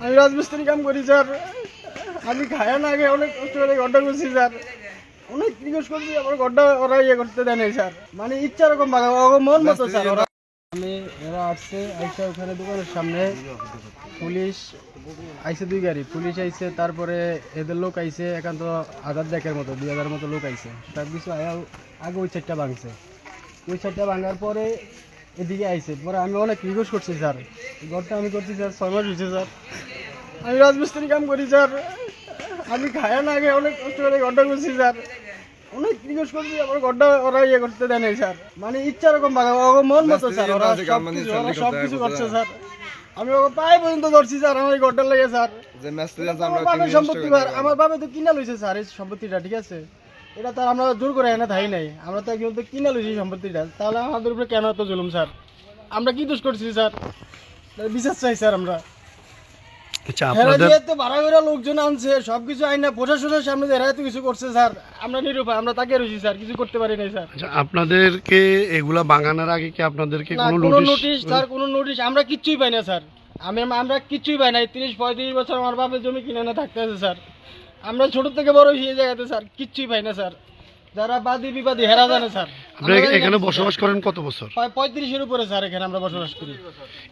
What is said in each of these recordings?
আমি রাজমিস্ত্রি কাম করি স্যার। আমি খায়া না আগে অনেক কষ্ট করে ঘরটা করছি স্যার। অনেক রিকোয়েস্ট করছি আমার ঘরটা ওরা ইয়ে করতে দেয় নাই স্যার। মানে ইচ্ছা রকম ভাগা মন মতো স্যার ওরা। আমি এরা আসছে আইসা ওখানে দোকানের সামনে পুলিশ আইসে, 2 গাড়ি পুলিশ আইসে, তারপরে এদের লোক আইসে একান্ত 1000 দেখার মতো 2000 মতো লোক আইসে। সব কিছু আগে ওই সাইডটা ভাঙছে, ওই সাইডটা ভাঙার পরে এদিকে আইসে। পরে আমি অনেক রিকোয়েস্ট করছি স্যার, ঘরটা আমি করছি স্যার 6 মাস হয়েছে স্যার। আমি রাজমিস্ত্রি কাম করি স্যার। আমি খায়া না আগে অনেক কষ্ট করে ঘরটা করছি স্যার। অনেক রিকোয়েস্ট করছি আমার ঘরটা ওরা ইয়ে করতে দেয় নাই স্যার। মানে ইচ্ছা রকম ভাগা মন মতো স্যার ওরা সব কিছু করছে স্যার। আমি ওকে পায়ে পর্যন্ত ধরছি স্যার আমার এই ঘরটার লেগে স্যার। আমার বাবার সম্পত্তি, আমার বাবা তো কিনা লইছে স্যার এই সম্পত্তিটা, ঠিক আছে? এটা তো আমরা জোর করে এনে থাই নাই, আমরা তো একদম কিনা লইছি সম্পত্তিটা। তাহলে আমাদের উপরে কেন এত জুলুম স্যার? আমরা কি দোষ করছি স্যার? বিচার চাই স্যার আমরা। আচ্ছা, আপনাদের তো ভাড়া করে লোকজন আনছে, সবকিছু আইনা প্রশাসনের সামনে এরা এত কিছু করছে স্যার। আমরা নিরুপায়, আমরা তাকে রয়েছি স্যার, কিছু করতে পারি নাই স্যার। আচ্ছা, আপনাদেরকে এগুলা বাগানোর আগে কি আপনাদেরকে না, কোনো কোনো নোটিশ? নোটিশ স্যার, কোনো নোটিশ আমরা কিচ্ছুই পাই না স্যার। আমরা কিচ্ছুই পাই নাই। 30-35 বছর আমার বাপের জমি কিনে না থাকতে আছে স্যার। আমরা ছোট থেকে বড় হয়েছি এই জায়গাতে স্যার, কিচ্ছুই পাই না স্যার। যারা বাদী বিবাদী হেরা জানে স্যার। আপনারা এখানে বসবাস করেন কত বছর? 35-এর উপরে স্যার এখানে আমরা বসবাস করি।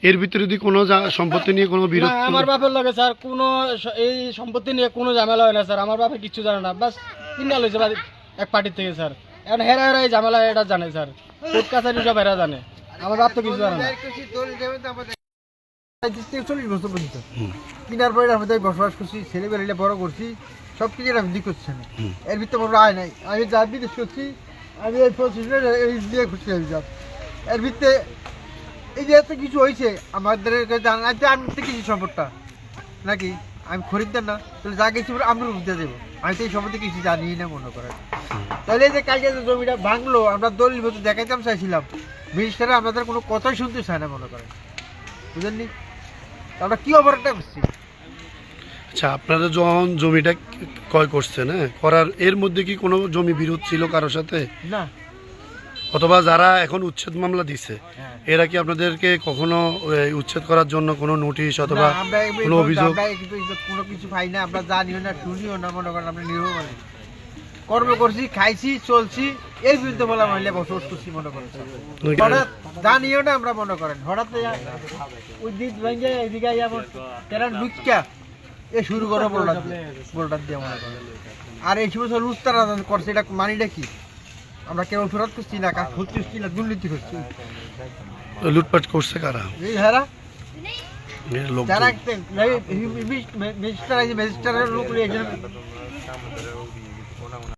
এর ভিতরে যদি কোনো সম্পত্তি নিয়ে কোনো বিরোধ? না, আমার বাপের লাগে স্যার কোনো এই সম্পত্তি নিয়ে কোনো ঝামেলা হয় না স্যার। আমার বাপে কিচ্ছু জানে না, বাস কিনা লইছে এক পার্টির থেকে স্যার। এখন হেরা এই ঝামেলা এটা জানে স্যার, কোর্ট কাছারি সব হেরা জানে। আমার বাপ তো কিছু জানে না। 40 বছর পর্যন্ত কিনার পরে আমাদের বসবাস করছি, ছেলেবেলে বড় করছি, সব কিছু আমি করছি না। এর ভিতরে বড় আয় নাই, আমি যা বিদেশ করছি, আমি এই প্রসেসে দিয়ে খুশি হয়ে যাব। এর ভিতরে এই যে এত কিছু হয়েছে আমাদের আমি তো কিছু সম্পদটা নাকি আমি খরিদ্দার না, তাহলে যা কিছু আমরা বুঝতে দেবো। আমি তো এই সম্বন্ধে কিছু জানি না মনে করেন। তাহলে এই যে কালকে যে জমিটা ভাঙলো, আমরা দলিল মতো দেখাইতাম চাইছিলাম, মিনিস্টারে আমাদের কোনো কথাই শুনতে চায় না মনে করেন, বুঝলেননি? আমরা কি অপরাধটা করছি? আচ্ছা, আপনারা যখন জমিটা ক্রয় করছেন, হ্যাঁ, করার এর মধ্যে কি কোনো জমি বিরোধ ছিল কারোর সাথে? না। অথবা যারা এখন উচ্ছেদ মামলা দিছে হ্যাঁ। এরা কি আপনাদেরকে কখনো উচ্ছেদ করার জন্য কোনো নোটিশ অথবা কোনো অভিযোগ? কোনো কিছু পাই না, আমরা জানিও না শুনিও না মনে করেন। আমরা নির্ভর কর্ম করছি, খাইছি, চলছি, এই বিরুদ্ধে বলা মহিলা বসবাস করছি মনে করেন। হঠাৎ জানিও না আমরা মনে করেন, হঠাৎ ওই দিক ভেঙে এদিকে তেরান ঢুকিয়া এ শুরু করে বোল্ডার দিয়ে মনে করেন। আর এই সমস্ত লুস্তারা করছে, এটা মানিটা কি? আমরা কেউ ফেরত করছি না, কাজ করছি না, দুর্নীতি করছি। লুটপাট করছে কারা? এই হারা লোক যারা ম্যাজিস্ট্রেট লোক